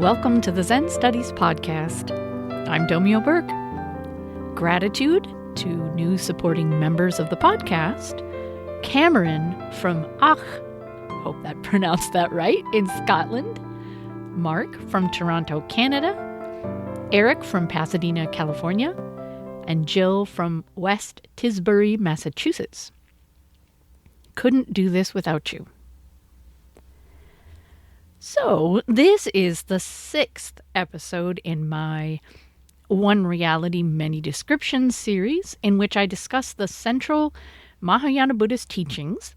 Welcome to the Zen Studies Podcast. I'm Domio Burke. Gratitude to new supporting members of the podcast: Cameron from hope that pronounced that right, in Scotland, Mark from Toronto, Canada, Eric from Pasadena, California, and Jill from West Tisbury, Massachusetts. Couldn't do this without you. So, this is the 6th episode in my One Reality, Many Descriptions series, in which I discuss the central Mahayana Buddhist teachings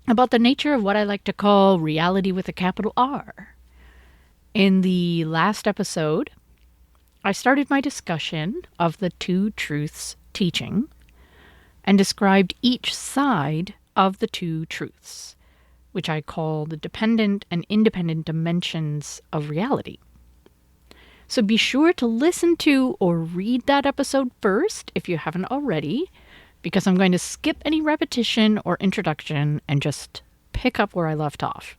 about the nature of what I like to call reality with a capital R. In the last episode, I started my discussion of the Two Truths teaching and described each side of the two truths, which I call the dependent and independent dimensions of reality. So be sure to listen to or read that episode first if you haven't already, because I'm going to skip any repetition or introduction and just pick up where I left off.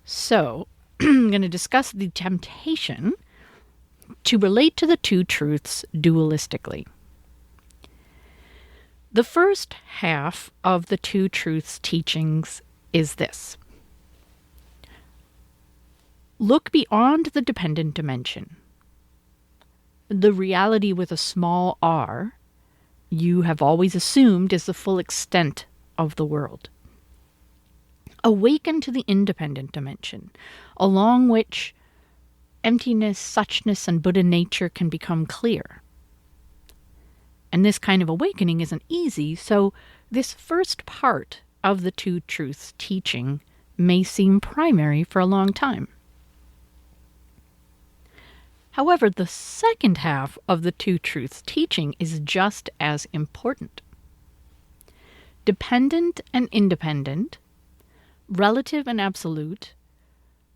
So, I'm going to discuss the temptation to relate to the two truths dualistically. The first half of the Two Truths teachings is this: look beyond the dependent dimension. The reality with a small r you have always assumed is the full extent of the world. Awaken to the independent dimension, along which emptiness, suchness, and Buddha nature can become clear. And this kind of awakening isn't easy, so this first part of the Two Truths teaching may seem primary for a long time. However, the second half of the Two Truths teaching is just as important. Dependent and independent, relative and absolute,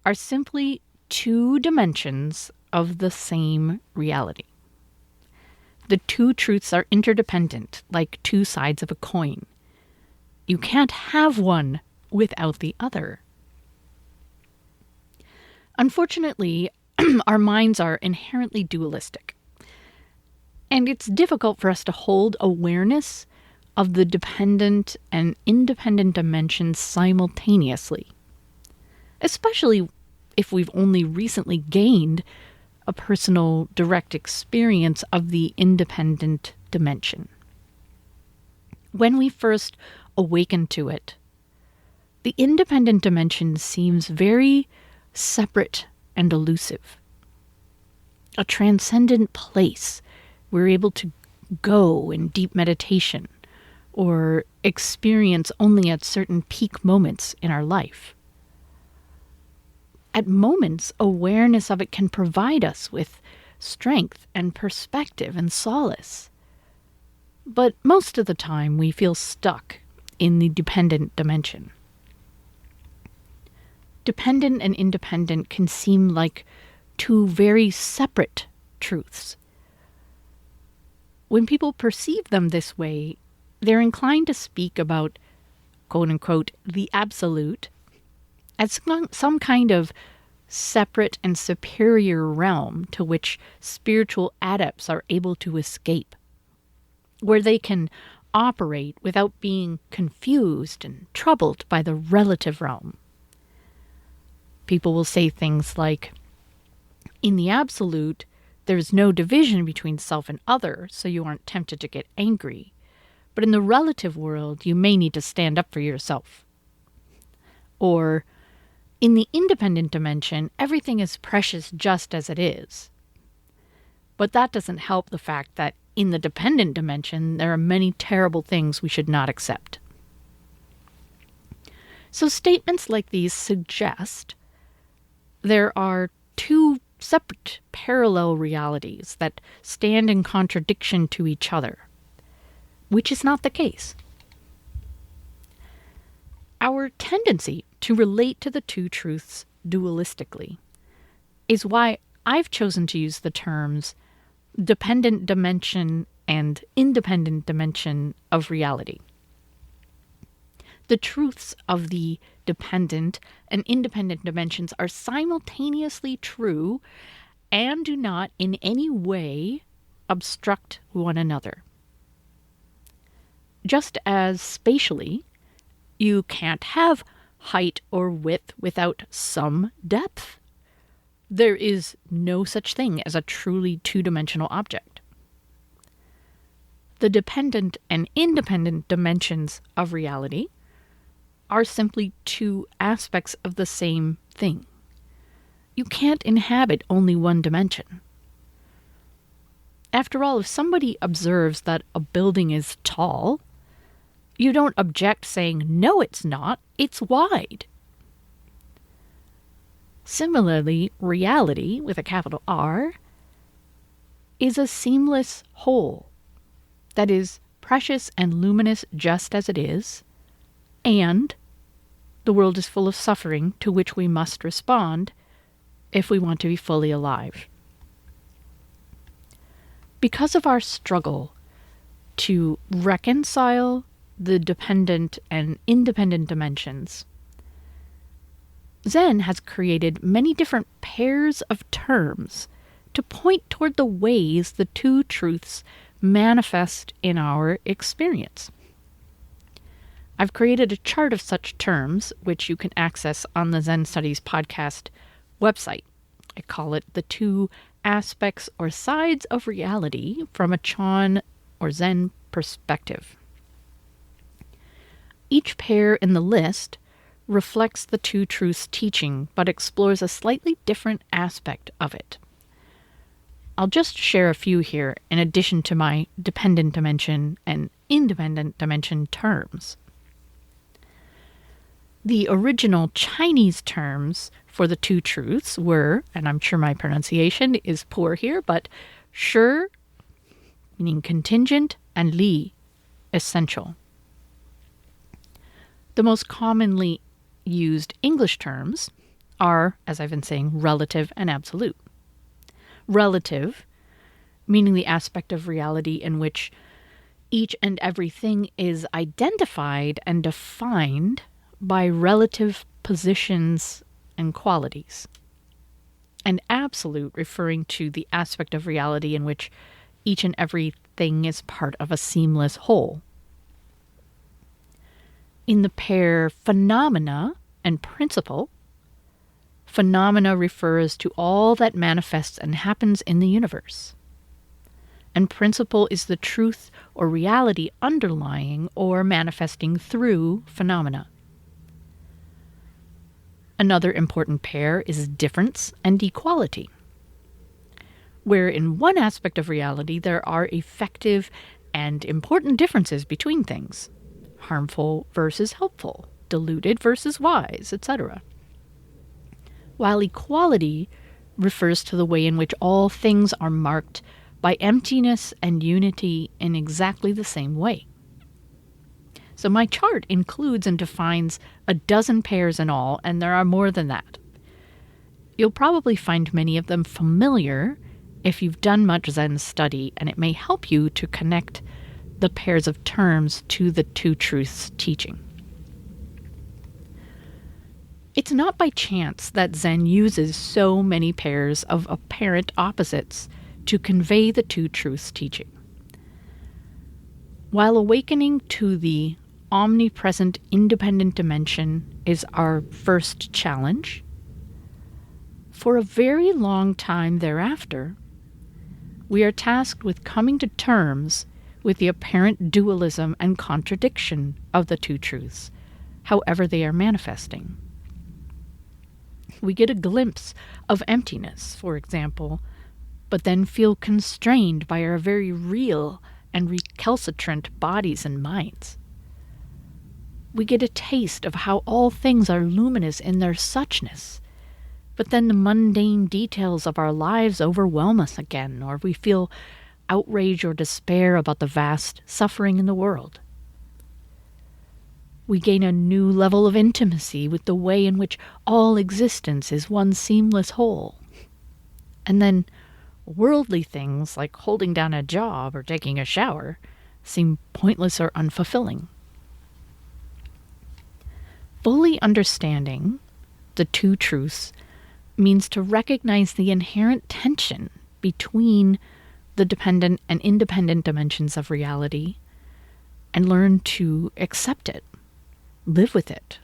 are simply two dimensions of the same reality. The two truths are interdependent, like two sides of a coin. You can't have one without the other. Unfortunately, our minds are inherently dualistic, and it's difficult for us to hold awareness of the dependent and independent dimensions simultaneously, especially if we've only recently gained a personal, direct experience of the independent dimension. When we first awaken to it, the independent dimension seems very separate and elusive. A transcendent place we're able to go in deep meditation or experience only at certain peak moments in our life. At moments, awareness of it can provide us with strength and perspective and solace. But most of the time, we feel stuck in the dependent dimension. Dependent and independent can seem like two very separate truths. When people perceive them this way, they're inclined to speak about, quote-unquote, the absolute as some kind of separate and superior realm to which spiritual adepts are able to escape, where they can operate without being confused and troubled by the relative realm. People will say things like, in the absolute, there's no division between self and other, so you aren't tempted to get angry. But in the relative world, you may need to stand up for yourself. Or, in the independent dimension, everything is precious just as it is. But that doesn't help the fact that in the dependent dimension, there are many terrible things we should not accept. So statements like these suggest there are two separate parallel realities that stand in contradiction to each other, which is not the case. Our tendency to relate to the two truths dualistically is why I've chosen to use the terms dependent dimension and independent dimension of reality. The truths of the dependent and independent dimensions are simultaneously true and do not in any way obstruct one another. Just as spatially, you can't have height or width without some depth. There is no such thing as a truly two-dimensional object. The dependent and independent dimensions of reality are simply two aspects of the same thing. You can't inhabit only one dimension. After all, if somebody observes that a building is tall, you don't object saying, "No, it's not, it's wide." Similarly, reality, with a capital R, is a seamless whole that is precious and luminous just as it is, and the world is full of suffering to which we must respond if we want to be fully alive. Because of our struggle to reconcile the dependent and independent dimensions, Zen has created many different pairs of terms to point toward the ways the two truths manifest in our experience. I've created a chart of such terms, which you can access on the Zen Studies podcast website. I call it the two aspects or sides of reality from a Chan or Zen perspective. Each pair in the list reflects the two truths teaching, but explores a slightly different aspect of it. I'll just share a few here in addition to my dependent dimension and independent dimension terms. The original Chinese terms for the two truths were, and I'm sure my pronunciation is poor here, but shi, meaning contingent, and li, essential. The most commonly used English terms are, as I've been saying, relative and absolute. Relative, meaning the aspect of reality in which each and everything is identified and defined by relative positions and qualities. And absolute, referring to the aspect of reality in which each and everything is part of a seamless whole. In the pair phenomena and principle, phenomena refers to all that manifests and happens in the universe. And principle is the truth or reality underlying or manifesting through phenomena. Another important pair is difference and equality, where in one aspect of reality there are effective and important differences between things, harmful versus helpful, deluded versus wise, etc. While equality refers to the way in which all things are marked by emptiness and unity in exactly the same way. So my chart includes and defines a dozen pairs in all, and there are more than that. You'll probably find many of them familiar if you've done much Zen study, and it may help you to connect the pairs of terms to the two truths teaching. It's not by chance that Zen uses so many pairs of apparent opposites to convey the two truths teaching. While awakening to the omnipresent independent dimension is our first challenge, for a very long time thereafter, we are tasked with coming to terms with the apparent dualism and contradiction of the two truths, however they are manifesting. We get a glimpse of emptiness, for example, but then feel constrained by our very real and recalcitrant bodies and minds. We get a taste of how all things are luminous in their suchness, but then the mundane details of our lives overwhelm us again, or we feel outrage or despair about the vast suffering in the world. We gain a new level of intimacy with the way in which all existence is one seamless whole. And then worldly things like holding down a job or taking a shower seem pointless or unfulfilling. Fully understanding the two truths means to recognize the inherent tension between the dependent and independent dimensions of reality and learn to accept it, live with it,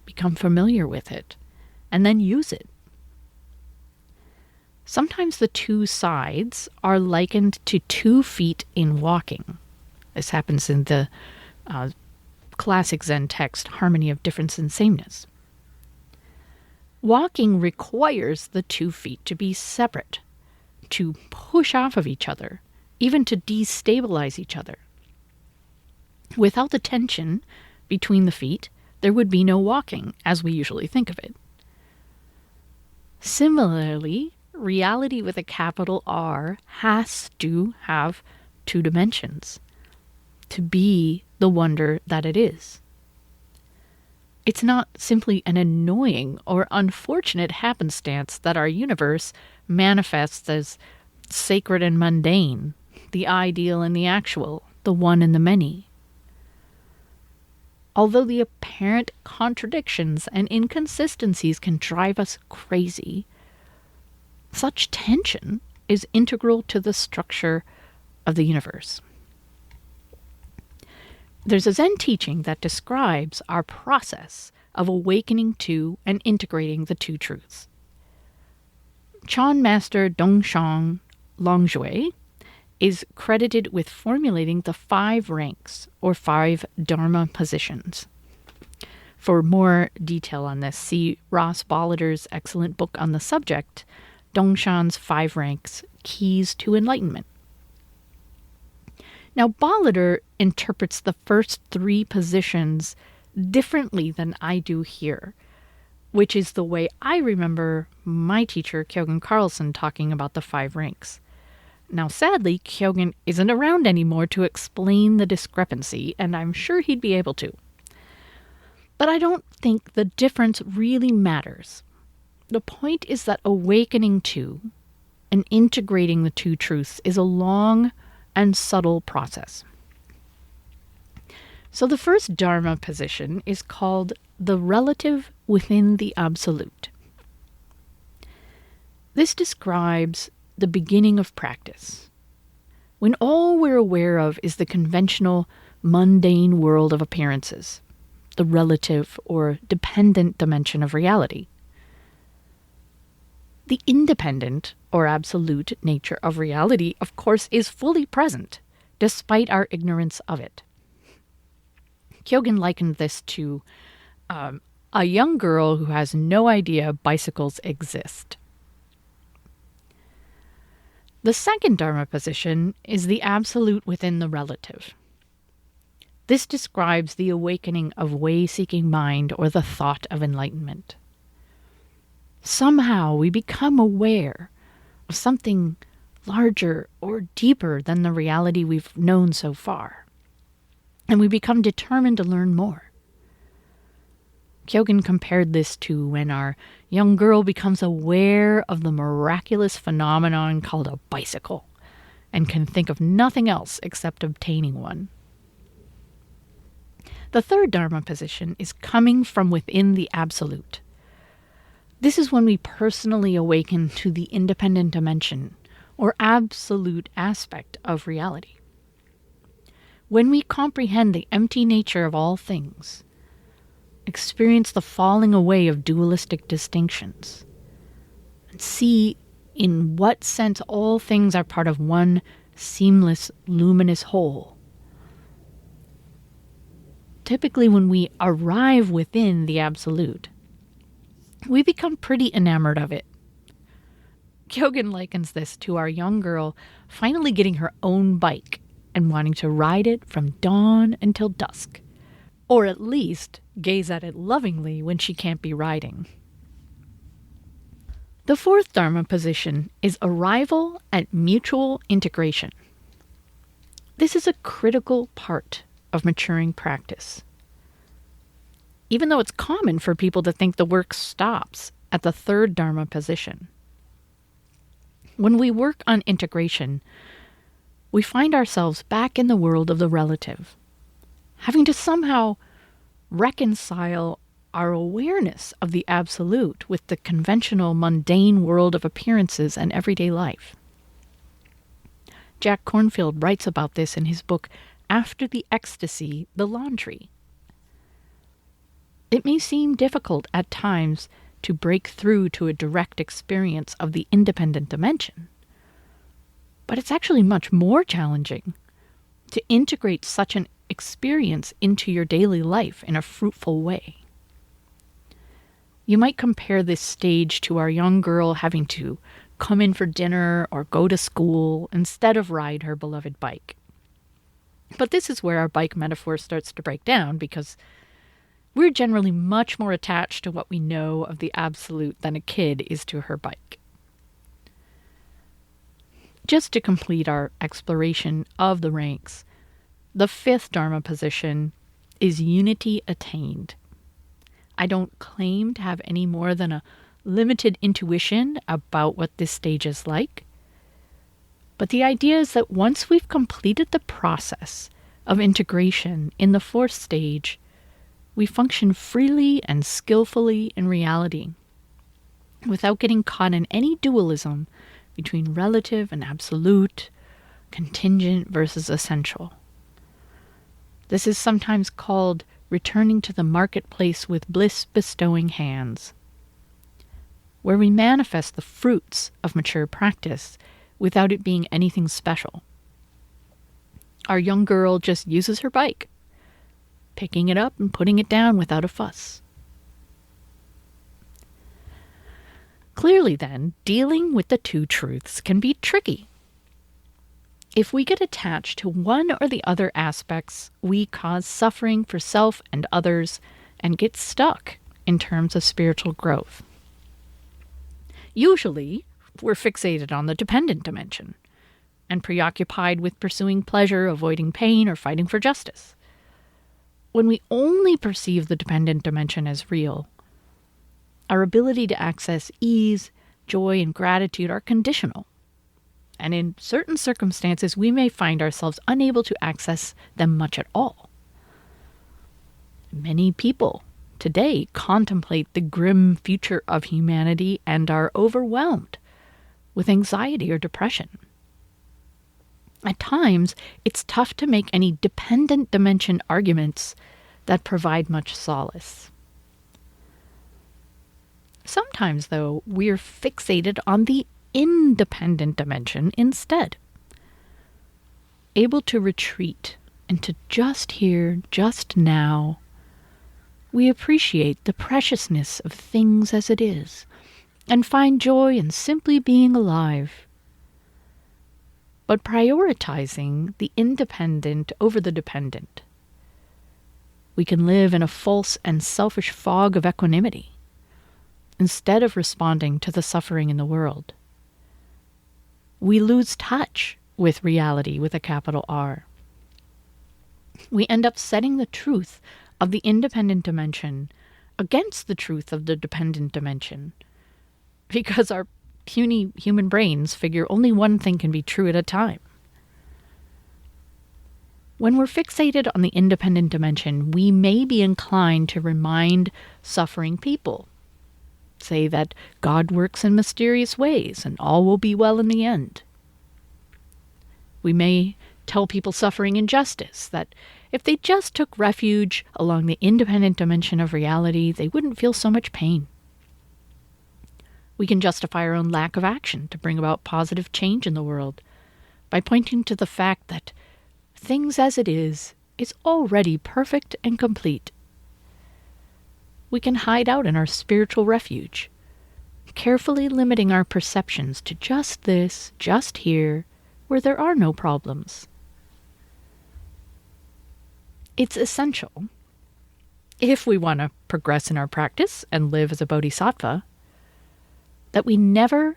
become familiar with it, and then use it. Sometimes the two sides are likened to 2 feet in walking. This happens in the classic Zen text, Harmony of Difference and Sameness. Walking requires the 2 feet to be separate, to push off of each other, even to destabilize each other. Without the tension between the feet, there would be no walking, as we usually think of it. Similarly, reality with a capital R has to have 2 dimensions to be the wonder that it is. It's not simply an annoying or unfortunate happenstance that our universe manifests as sacred and mundane, the ideal and the actual, the one and the many. Although the apparent contradictions and inconsistencies can drive us crazy, such tension is integral to the structure of the universe. There's a Zen teaching that describes our process of awakening to and integrating the two truths. Chan Master Dongshan Longzhui is credited with formulating the 5 ranks, or 5 Dharma positions. For more detail on this, see Ross Bollider's excellent book on the subject, Dongshan's 5 Ranks, Keys to Enlightenment. Now, Bollider interprets the first 3 positions differently than I do here, which is the way I remember my teacher, Kyogen Carlson, talking about the 5 ranks. Now, sadly, Kyogen isn't around anymore to explain the discrepancy, and I'm sure he'd be able to. But I don't think the difference really matters. The point is that awakening to and integrating the two truths is a long and subtle process. So the first Dharma position is called the relative within the absolute. This describes the beginning of practice, when all we're aware of is the conventional, mundane world of appearances, the relative or dependent dimension of reality. The independent or absolute nature of reality, of course, is fully present, despite our ignorance of it. Kyogen likened this to a young girl who has no idea bicycles exist. The second Dharma position is the absolute within the relative. This describes the awakening of way-seeking mind or the thought of enlightenment. Somehow we become aware of something larger or deeper than the reality we've known so far, and we become determined to learn more. Kyogen compared this to when our young girl becomes aware of the miraculous phenomenon called a bicycle and can think of nothing else except obtaining one. The third Dharma position is coming from within the absolute. This is when we personally awaken to the independent dimension or absolute aspect of reality. When we comprehend the empty nature of all things, experience the falling away of dualistic distinctions, and see in what sense all things are part of one seamless, luminous whole. Typically, when we arrive within the absolute, we become pretty enamored of it. Kyogen likens this to our young girl finally getting her own bike and wanting to ride it from dawn until dusk, or at least gaze at it lovingly when she can't be riding. The fourth Dharma position is arrival at mutual integration. This is a critical part of maturing practice. Even though it's common for people to think the work stops at the third Dharma position. When we work on integration, we find ourselves back in the world of the relative, having to somehow reconcile our awareness of the absolute with the conventional mundane world of appearances and everyday life. Jack Kornfield writes about this in his book, After the Ecstasy, The Laundry. It may seem difficult at times to break through to a direct experience of the independent dimension, but it's actually much more challenging to integrate such an experience into your daily life in a fruitful way. You might compare this stage to our young girl having to come in for dinner or go to school instead of ride her beloved bike. But this is where our bike metaphor starts to break down, because we're generally much more attached to what we know of the absolute than a kid is to her bike. Just to complete our exploration of the ranks, the fifth Dharma position is unity attained. I don't claim to have any more than a limited intuition about what this stage is like, but the idea is that once we've completed the process of integration in the fourth stage, we function freely and skillfully in reality, without getting caught in any dualism between relative and absolute, contingent versus essential. This is sometimes called returning to the marketplace with bliss-bestowing hands, where we manifest the fruits of mature practice without it being anything special. Our young girl just uses her bike, picking it up and putting it down without a fuss. Clearly, then, dealing with the two truths can be tricky. If we get attached to one or the other aspects, we cause suffering for self and others and get stuck in terms of spiritual growth. Usually, we're fixated on the dependent dimension and preoccupied with pursuing pleasure, avoiding pain, or fighting for justice. When we only perceive the dependent dimension as real, our ability to access ease, joy, and gratitude are conditional. And in certain circumstances, we may find ourselves unable to access them much at all. Many people today contemplate the grim future of humanity and are overwhelmed with anxiety or depression. At times, it's tough to make any dependent dimension arguments that provide much solace. Sometimes, though, we're fixated on the independent dimension instead, able to retreat into just here, just now. We appreciate the preciousness of things as it is and find joy in simply being alive. But prioritizing the independent over the dependent, we can live in a false and selfish fog of equanimity instead of responding to the suffering in the world. We lose touch with reality with a capital R. We end up setting the truth of the independent dimension against the truth of the dependent dimension, because our puny human brains figure only one thing can be true at a time. When we're fixated on the independent dimension, we may be inclined to remind suffering people, say that God works in mysterious ways and all will be well in the end. We may tell people suffering injustice that if they just took refuge along the independent dimension of reality, they wouldn't feel so much pain. We can justify our own lack of action to bring about positive change in the world by pointing to the fact that things as it is already perfect and complete. We can hide out in our spiritual refuge, carefully limiting our perceptions to just this, just here, where there are no problems. It's essential, if we want to progress in our practice and live as a bodhisattva, that we never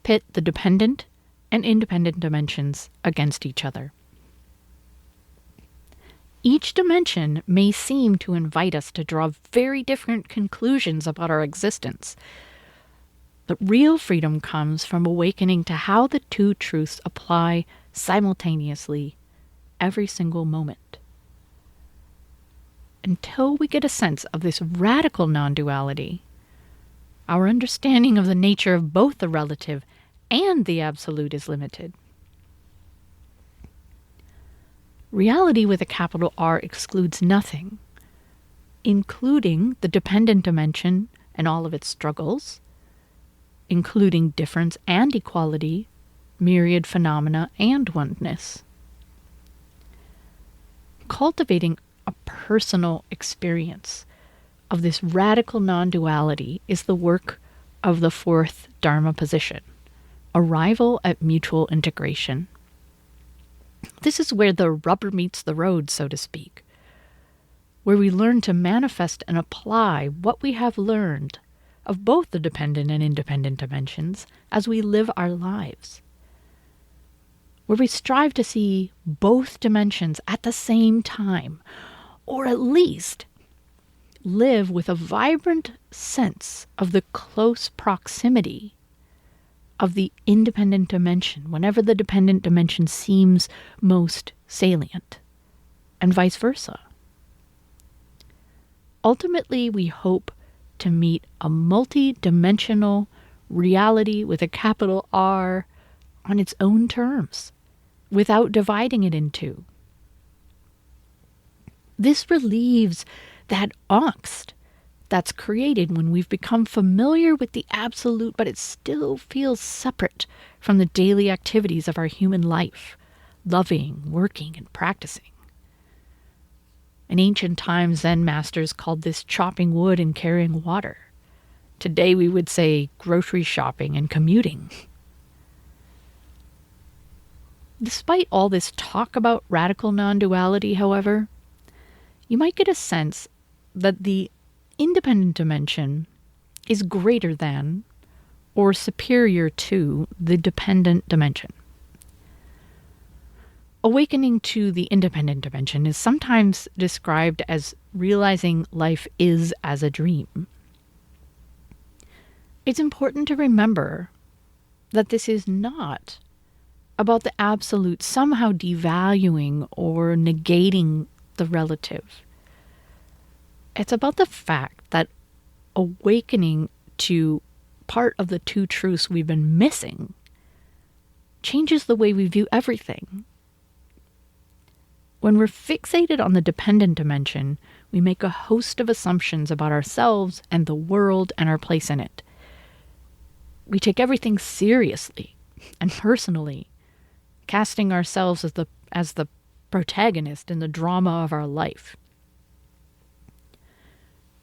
pit the dependent and independent dimensions against each other. Each dimension may seem to invite us to draw very different conclusions about our existence, but real freedom comes from awakening to how the two truths apply simultaneously every single moment. until we get a sense of this radical non-duality, our understanding of the nature of both the relative and the absolute is limited. Reality with a capital R excludes nothing, including the dependent dimension and all of its struggles, including difference and equality, myriad phenomena, and oneness. Cultivating a personal experience of this radical non-duality is the work of the fourth Dharma position, arrival at mutual integration. This is where the rubber meets the road, so to speak, where we learn to manifest and apply what we have learned of both the dependent and independent dimensions as we live our lives, where we strive to see both dimensions at the same time, or at least live with a vibrant sense of the close proximity of the independent dimension whenever the dependent dimension seems most salient, and vice versa. Ultimately, we hope to meet a multi-dimensional reality with a capital R on its own terms, without dividing it in two. This relieves that angst that's created when we've become familiar with the absolute, but it still feels separate from the daily activities of our human life, loving, working, and practicing. In ancient times, Zen masters called this chopping wood and carrying water. Today we would say grocery shopping and commuting. Despite all this talk about radical non-duality, however, you might get a sense that the independent dimension is greater than or superior to the dependent dimension. Awakening to the independent dimension is sometimes described as realizing life is as a dream. It's important to remember that this is not about the absolute somehow devaluing or negating the relative. It's about the fact that awakening to part of the two truths we've been missing changes the way we view everything. When we're fixated on the dependent dimension, we make a host of assumptions about ourselves and the world and our place in it. We take everything seriously and personally, casting ourselves as the protagonist in the drama of our life.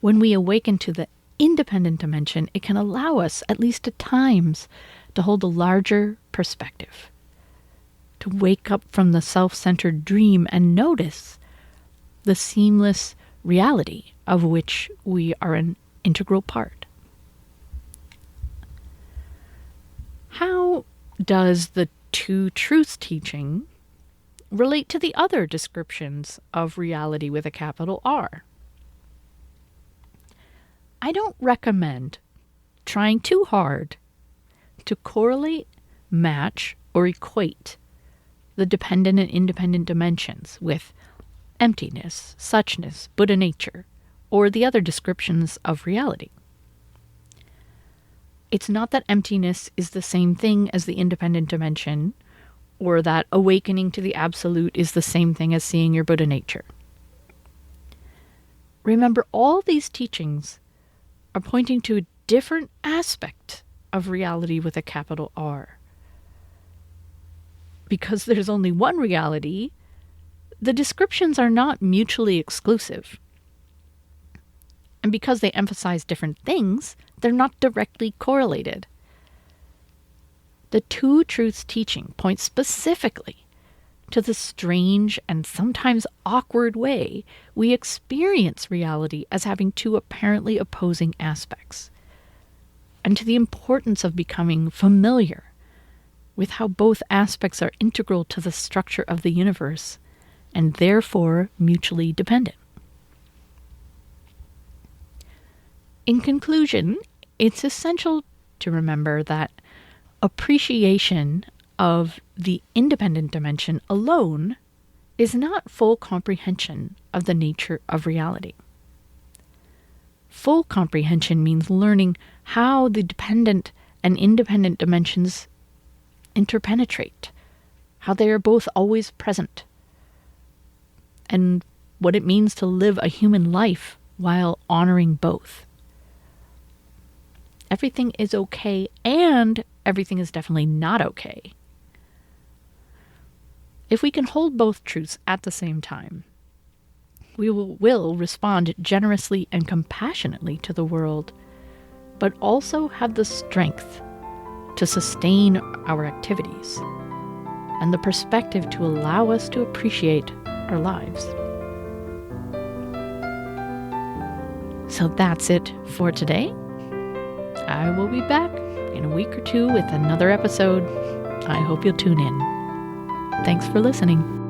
When we awaken to the independent dimension, it can allow us, at least at times, to hold a larger perspective, to wake up from the self-centered dream and notice the seamless reality of which we are an integral part. How does the two truths teaching relate to the other descriptions of reality with a capital R? I don't recommend trying too hard to correlate, match, or equate the dependent and independent dimensions with emptiness, suchness, Buddha nature, or the other descriptions of reality. It's not that emptiness is the same thing as the independent dimension, or that awakening to the absolute is the same thing as seeing your Buddha nature. Remember, all these teachings are pointing to a different aspect of reality with a capital R. Because there's only one reality, the descriptions are not mutually exclusive. And because they emphasize different things, they're not directly correlated. The two truths teaching points specifically to the strange and sometimes awkward way we experience reality as having two apparently opposing aspects, and to the importance of becoming familiar with how both aspects are integral to the structure of the universe and therefore mutually dependent. In conclusion, it's essential to remember that appreciation of the independent dimension alone is not full comprehension of the nature of reality. Full comprehension means learning how the dependent and independent dimensions interpenetrate, how they are both always present, and what it means to live a human life while honoring both. Everything is okay, and everything is definitely not okay. If we can hold both truths at the same time, we will respond generously and compassionately to the world, but also have the strength to sustain our activities and the perspective to allow us to appreciate our lives. So that's it for today. I will be back in a week or two with another episode. I hope you'll tune in. Thanks for listening.